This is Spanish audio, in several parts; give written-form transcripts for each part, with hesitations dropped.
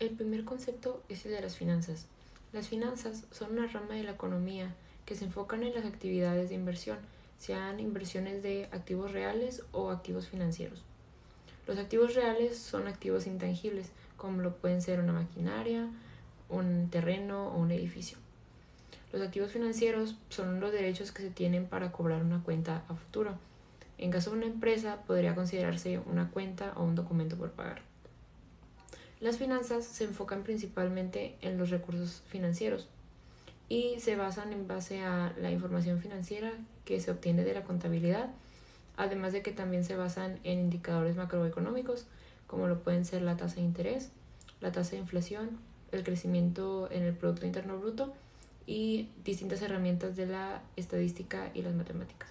El primer concepto es el de las finanzas. Las finanzas son una rama de la economía que se enfocan en las actividades de inversión, sean inversiones de activos reales o activos financieros. Los activos reales son activos intangibles, como lo pueden ser una maquinaria, un terreno o un edificio. Los activos financieros son los derechos que se tienen para cobrar una cuenta a futuro. En caso de una empresa, podría considerarse una cuenta o un documento por pagar. Las finanzas se enfocan principalmente en los recursos financieros y se basan en base a la información financiera que se obtiene de la contabilidad, además de que también se basan en indicadores macroeconómicos, como lo pueden ser la tasa de interés, la tasa de inflación, el crecimiento en el Producto Interno Bruto y distintas herramientas de la estadística y las matemáticas.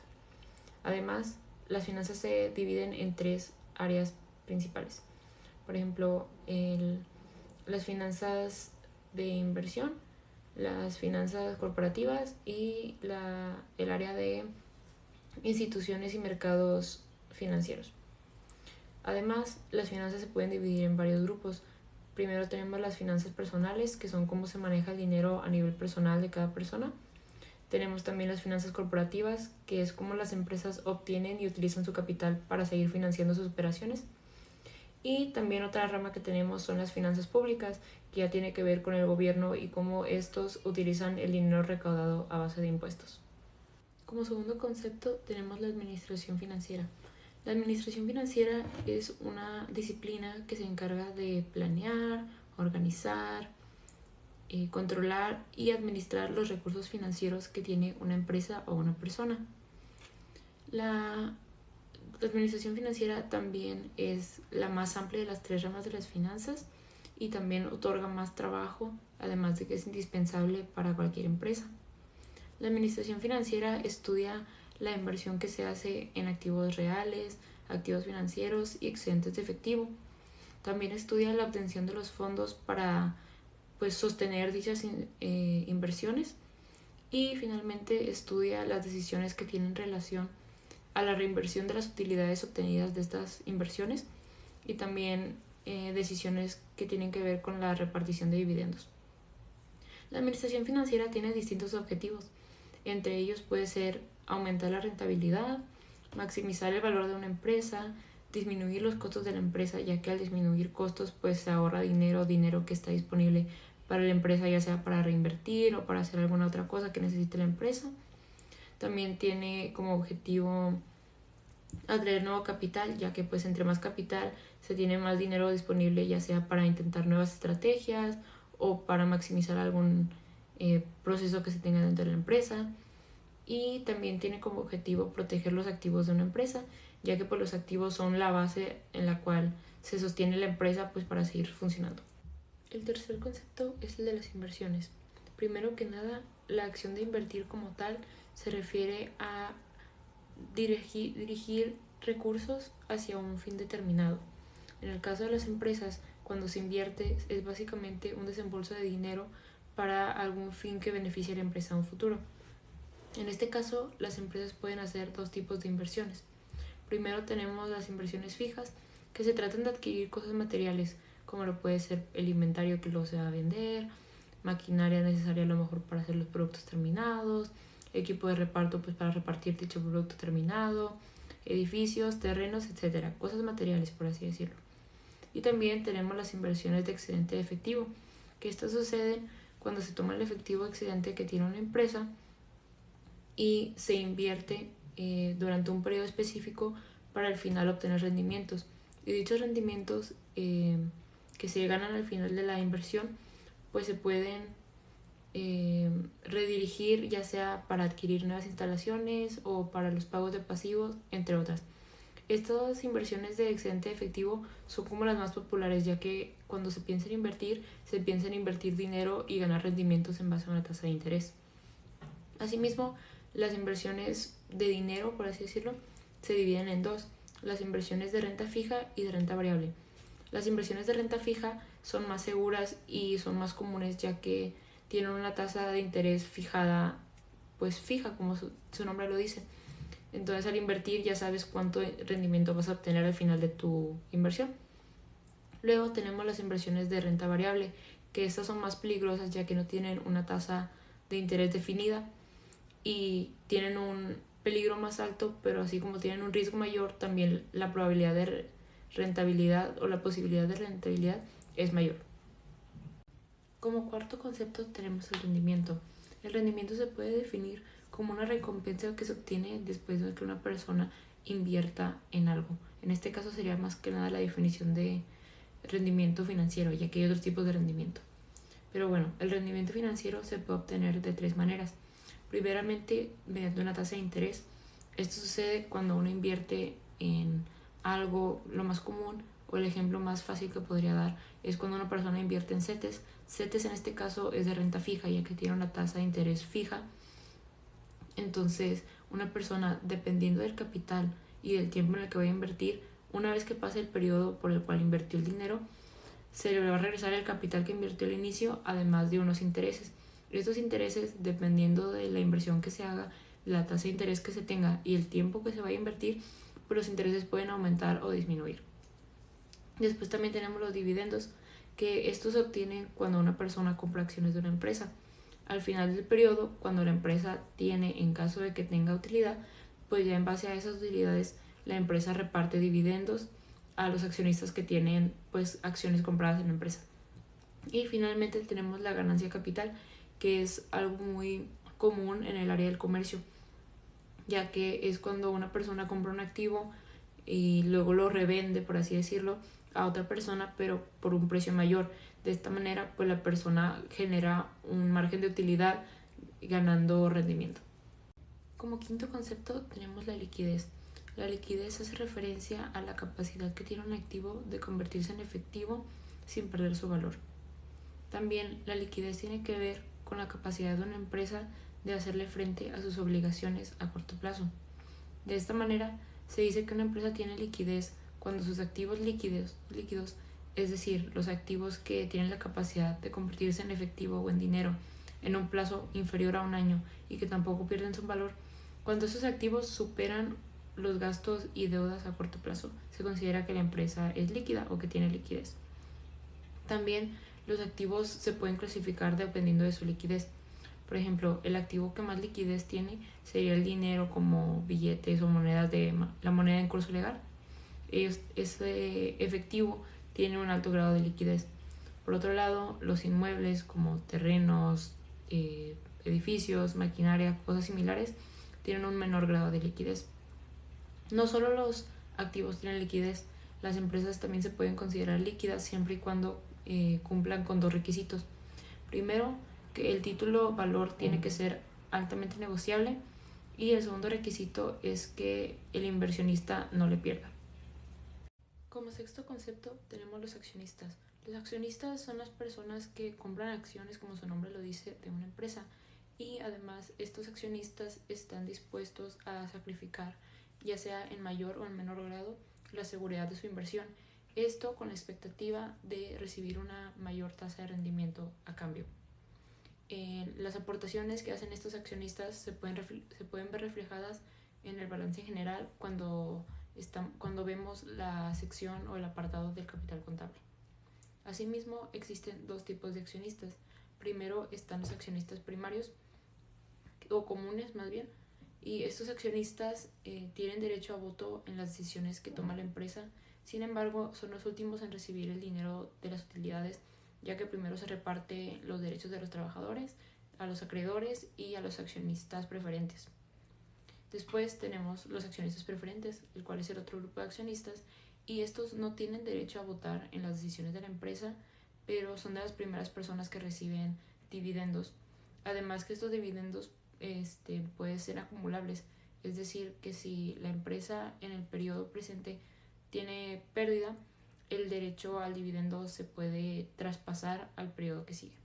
Además, las finanzas se dividen en tres áreas principales. Por ejemplo, las finanzas de inversión, las finanzas corporativas y el área de instituciones y mercados financieros. Además, las finanzas se pueden dividir en varios grupos. Primero tenemos las finanzas personales, que son cómo se maneja el dinero a nivel personal de cada persona. Tenemos también las finanzas corporativas, que es cómo las empresas obtienen y utilizan su capital para seguir financiando sus operaciones. Y también otra rama que tenemos son las finanzas públicas, que ya tiene que ver con el gobierno y cómo estos utilizan el dinero recaudado a base de impuestos. Como segundo concepto tenemos la administración financiera. La administración financiera es una disciplina que se encarga de planear, organizar, controlar y administrar los recursos financieros que tiene una empresa o una persona. La administración financiera también es la más amplia de las tres ramas de las finanzas y también otorga más trabajo, además de que es indispensable para cualquier empresa. La administración financiera estudia la inversión que se hace en activos reales, activos financieros y excedentes de efectivo. También estudia la obtención de los fondos para sostener dichas inversiones y finalmente estudia las decisiones que tienen relación a la reinversión de las utilidades obtenidas de estas inversiones y también decisiones que tienen que ver con la repartición de dividendos. La administración financiera tiene distintos objetivos. Entre ellos puede ser aumentar la rentabilidad, maximizar el valor de una empresa, disminuir los costos de la empresa, ya que al disminuir costos pues se ahorra dinero que está disponible para la empresa, ya sea para reinvertir o para hacer alguna otra cosa que necesite la empresa. También tiene como objetivo atraer nuevo capital, ya que pues entre más capital se tiene más dinero disponible, ya sea para intentar nuevas estrategias o para maximizar algún proceso que se tenga dentro de la empresa. Y también tiene como objetivo proteger los activos de una empresa, ya que pues los activos son la base en la cual se sostiene la empresa pues para seguir funcionando. El tercer concepto es el de las inversiones. Primero que nada, la acción de invertir como tal se refiere a dirigir recursos hacia un fin determinado. En el caso de las empresas, cuando se invierte es básicamente un desembolso de dinero para algún fin que beneficie a la empresa en un futuro. En este caso, las empresas pueden hacer dos tipos de inversiones. Primero tenemos las inversiones fijas, que se tratan de adquirir cosas materiales, como lo puede ser el inventario que luego se va a vender, maquinaria necesaria a lo mejor para hacer los productos terminados, equipo de reparto pues para repartir dicho producto terminado, edificios, terrenos, etcétera, cosas materiales por así decirlo. Y también tenemos las inversiones de excedente de efectivo, que estas suceden cuando se toma el efectivo excedente que tiene una empresa y se invierte durante un periodo específico para al final obtener rendimientos. Y dichos rendimientos que se ganan al final de la inversión pues se pueden redirigir ya sea para adquirir nuevas instalaciones o para los pagos de pasivos, entre otras. Estas inversiones de excedente de efectivo son como las más populares, ya que cuando se piensa en invertir, se piensa en invertir dinero y ganar rendimientos en base a una tasa de interés. Asimismo, las inversiones de dinero, por así decirlo, se dividen en dos: las inversiones de renta fija y de renta variable. Las inversiones de renta fija son más seguras y son más comunes, ya que tienen una tasa de interés fijada, pues fija, como su nombre lo dice. Entonces al invertir ya sabes cuánto rendimiento vas a obtener al final de tu inversión. Luego tenemos las inversiones de renta variable, que estas son más peligrosas ya que no tienen una tasa de interés definida y tienen un peligro más alto, pero así como tienen un riesgo mayor, también la probabilidad de rentabilidad o la posibilidad de rentabilidad es mayor. Como cuarto concepto tenemos el rendimiento. El rendimiento se puede definir como una recompensa que se obtiene después de que una persona invierta en algo. En este caso sería más que nada la definición de rendimiento financiero, ya que hay otros tipos de rendimiento. Pero bueno, el rendimiento financiero se puede obtener de tres maneras. Primeramente, mediante una tasa de interés. Esto sucede cuando uno invierte en algo, lo más común o el ejemplo más fácil que podría dar es cuando una persona invierte en CETES. CETES en este caso es de renta fija, ya que tiene una tasa de interés fija. Entonces, una persona, dependiendo del capital y del tiempo en el que vaya a invertir, una vez que pase el periodo por el cual invirtió el dinero, se le va a regresar el capital que invirtió al inicio, además de unos intereses. Estos intereses, dependiendo de la inversión que se haga, la tasa de interés que se tenga y el tiempo que se vaya a invertir, pues los intereses pueden aumentar o disminuir. Después también tenemos los dividendos, que estos se obtienen cuando una persona compra acciones de una empresa. Al final del periodo, cuando la empresa tiene, en caso de que tenga utilidad, pues ya en base a esas utilidades la empresa reparte dividendos a los accionistas que tienen pues acciones compradas en la empresa. Y finalmente tenemos la ganancia capital, que es algo muy común en el área del comercio, ya que es cuando una persona compra un activo y luego lo revende, por así decirlo, a otra persona, pero por un precio mayor. De esta manera, pues la persona genera un margen de utilidad ganando rendimiento. Como quinto concepto tenemos la liquidez. La liquidez hace referencia a la capacidad que tiene un activo de convertirse en efectivo sin perder su valor. También la liquidez tiene que ver con la capacidad de una empresa de hacerle frente a sus obligaciones a corto plazo. De esta manera, se dice que una empresa tiene liquidez cuando sus activos líquidos, es decir, los activos que tienen la capacidad de convertirse en efectivo o en dinero en un plazo inferior a un año y que tampoco pierden su valor, cuando esos activos superan los gastos y deudas a corto plazo, se considera que la empresa es líquida o que tiene liquidez. También los activos se pueden clasificar dependiendo de su liquidez. Por ejemplo, el activo que más liquidez tiene sería el dinero, como billetes o monedas de la moneda en curso legal. Ese efectivo tiene un alto grado de liquidez. Por otro lado, los inmuebles como terrenos, edificios, maquinaria, cosas similares, tienen un menor grado de liquidez. No solo los activos tienen liquidez, las empresas también se pueden considerar líquidas siempre y cuando cumplan con dos requisitos. Primero, que el título valor tiene que ser altamente negociable, y el segundo requisito es que el inversionista no le pierda. Como sexto concepto tenemos los accionistas. Los accionistas son las personas que compran acciones, como su nombre lo dice, de una empresa, y además estos accionistas están dispuestos a sacrificar, ya sea en mayor o en menor grado, la seguridad de su inversión. Esto con la expectativa de recibir una mayor tasa de rendimiento a cambio. Las aportaciones que hacen estos accionistas se pueden ver reflejadas en el balance general cuando vemos la sección o el apartado del capital contable. Asimismo, existen dos tipos de accionistas. Primero están los accionistas primarios, o comunes más bien, y estos accionistas tienen derecho a voto en las decisiones que toma la empresa. Sin embargo, son los últimos en recibir el dinero de las utilidades, ya que primero se reparte los derechos de los trabajadores, a los acreedores y a los accionistas preferentes. Después tenemos los accionistas preferentes, el cual es el otro grupo de accionistas, y estos no tienen derecho a votar en las decisiones de la empresa, pero son de las primeras personas que reciben dividendos. Además que estos dividendos pueden ser acumulables, es decir, que si la empresa en el periodo presente tiene pérdida, el derecho al dividendo se puede traspasar al periodo que sigue.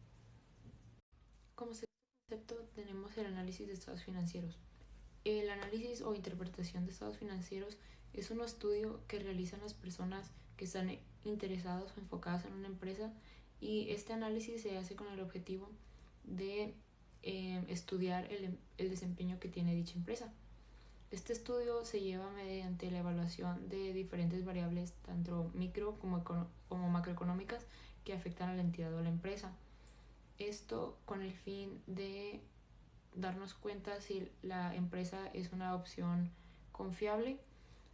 Como segundo concepto tenemos el análisis de estados financieros. El análisis o interpretación de estados financieros es un estudio que realizan las personas que están interesadas o enfocadas en una empresa, y este análisis se hace con el objetivo de estudiar el desempeño que tiene dicha empresa. Este estudio se lleva mediante la evaluación de diferentes variables, tanto micro como macroeconómicas, que afectan a la entidad o a la empresa. Esto con el fin de darnos cuenta si la empresa es una opción confiable,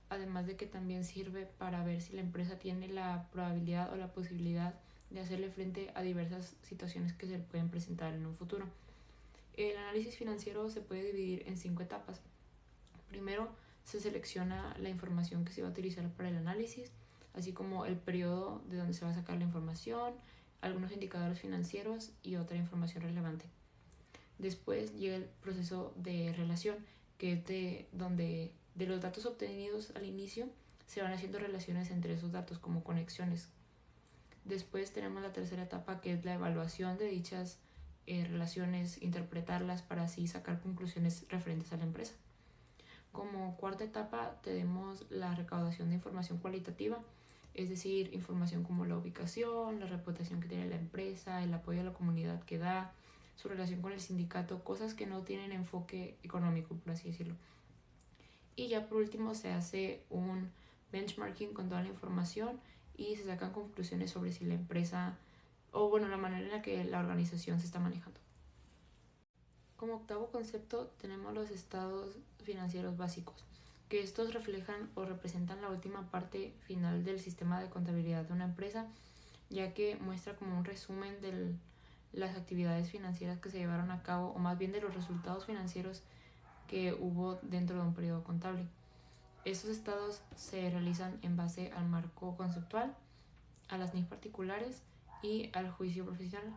además de que también sirve para ver si la empresa tiene la probabilidad o la posibilidad de hacerle frente a diversas situaciones que se le pueden presentar en un futuro. El análisis financiero se puede dividir en 5 etapas. Primero, se selecciona la información que se va a utilizar para el análisis, así como el periodo de donde se va a sacar la información, algunos indicadores financieros y otra información relevante. Después llega el proceso de relación, que es donde de los datos obtenidos al inicio se van haciendo relaciones entre esos datos como conexiones. Después tenemos la tercera etapa, que es la evaluación de dichas relaciones, interpretarlas para así sacar conclusiones referentes a la empresa. Como cuarta etapa tenemos la recaudación de información cualitativa, es decir, información como la ubicación, la reputación que tiene la empresa, el apoyo a la comunidad que da, su relación con el sindicato, cosas que no tienen enfoque económico, por así decirlo. Y ya por último se hace un benchmarking con toda la información y se sacan conclusiones sobre si la empresa la manera en la que la organización se está manejando. Como octavo concepto tenemos los estados financieros básicos, que estos reflejan o representan la última parte final del sistema de contabilidad de una empresa, ya que muestra como un resumen de las actividades financieras que se llevaron a cabo, o más bien de los resultados financieros que hubo dentro de un periodo contable. Estos estados se realizan en base al marco conceptual, a las NIF particulares y al juicio profesional.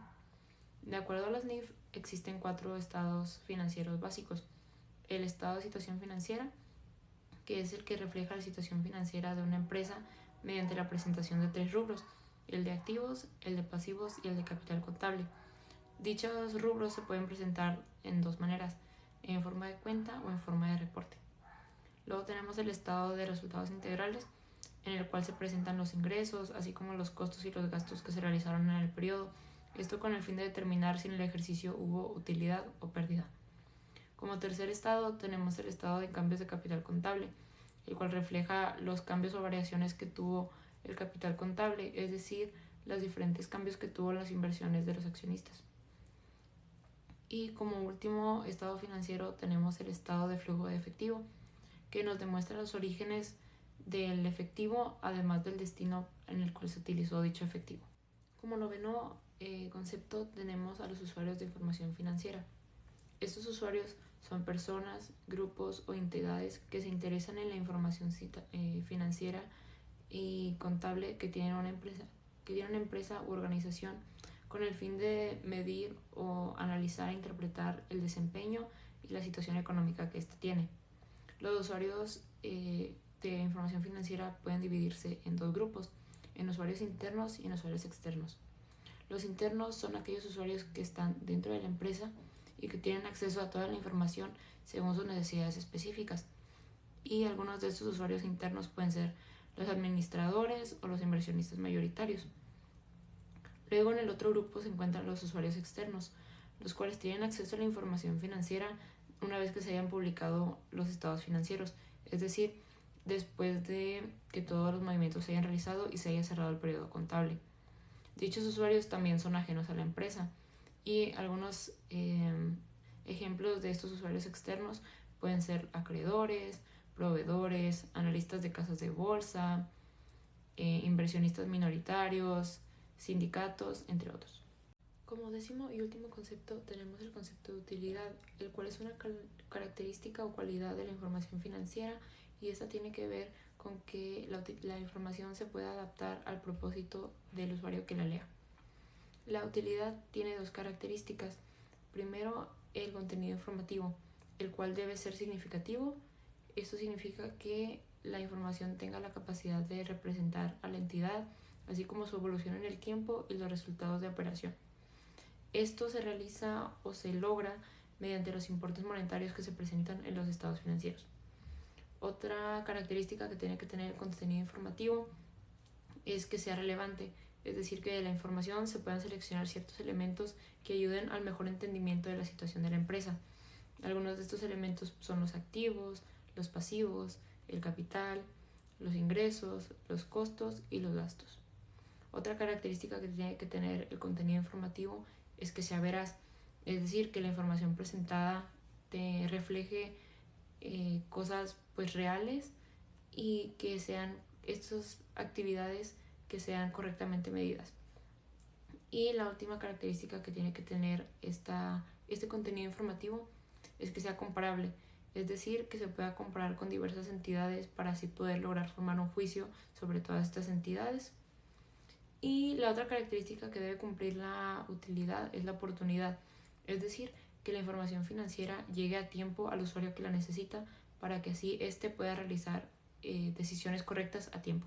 De acuerdo a las NIF, existen 4 estados financieros básicos. El estado de situación financiera, que es el que refleja la situación financiera de una empresa mediante la presentación de 3 rubros, el de activos, el de pasivos y el de capital contable. Dichos rubros se pueden presentar en 2 maneras, en forma de cuenta o en forma de reporte. Luego tenemos el estado de resultados integrales, en el cual se presentan los ingresos, así como los costos y los gastos que se realizaron en el periodo, esto con el fin de determinar si en el ejercicio hubo utilidad o pérdida. Como tercer estado tenemos el estado de cambios de capital contable, el cual refleja los cambios o variaciones que tuvo el capital contable, es decir, los diferentes cambios que tuvo las inversiones de los accionistas. Y como último estado financiero tenemos el estado de flujo de efectivo, que nos demuestra los orígenes del efectivo, además del destino en el cual se utilizó dicho efectivo. Como noveno concepto tenemos a los usuarios de información financiera. Estos usuarios son personas, grupos o entidades que se interesan en la información financiera y contable que tienen una empresa u organización, con el fin de medir o analizar e interpretar el desempeño y la situación económica que ésta tiene. Los usuarios de información financiera pueden dividirse en 2 grupos, en usuarios internos y en usuarios externos. Los internos son aquellos usuarios que están dentro de la empresa y que tienen acceso a toda la información según sus necesidades específicas. Y algunos de estos usuarios internos pueden ser los administradores o los inversionistas mayoritarios. Luego en el otro grupo se encuentran los usuarios externos, los cuales tienen acceso a la información financiera una vez que se hayan publicado los estados financieros, es decir, después de que todos los movimientos se hayan realizado y se haya cerrado el periodo contable. Dichos usuarios también son ajenos a la empresa y algunos ejemplos de estos usuarios externos pueden ser acreedores, proveedores, analistas de casas de bolsa, inversionistas minoritarios, sindicatos, entre otros. Como décimo y último concepto tenemos el concepto de utilidad, el cual es una característica o cualidad de la información financiera, y esta tiene que ver con que la información se pueda adaptar al propósito del usuario que la lea. La utilidad tiene 2 características. Primero, el contenido informativo, el cual debe ser significativo. Esto significa que la información tenga la capacidad de representar a la entidad, así como su evolución en el tiempo y los resultados de operación. Esto se realiza o se logra mediante los importes monetarios que se presentan en los estados financieros. Otra característica que tiene que tener el contenido informativo es que sea relevante, es decir, que de la información se puedan seleccionar ciertos elementos que ayuden al mejor entendimiento de la situación de la empresa. Algunos de estos elementos son los activos, los pasivos, el capital, los ingresos, los costos y los gastos. Otra característica que tiene que tener el contenido informativo es que sea veraz, es decir, que la información presentada te refleje cosas pues reales y que sean estas actividades que sean correctamente medidas. Y la última característica que tiene que tener este contenido informativo es que sea comparable, es decir, que se pueda comparar con diversas entidades para así poder lograr formar un juicio sobre todas estas entidades. Y la otra característica que debe cumplir la utilidad es la oportunidad, es decir, que la información financiera llegue a tiempo al usuario que la necesita para que así éste pueda realizar decisiones correctas a tiempo.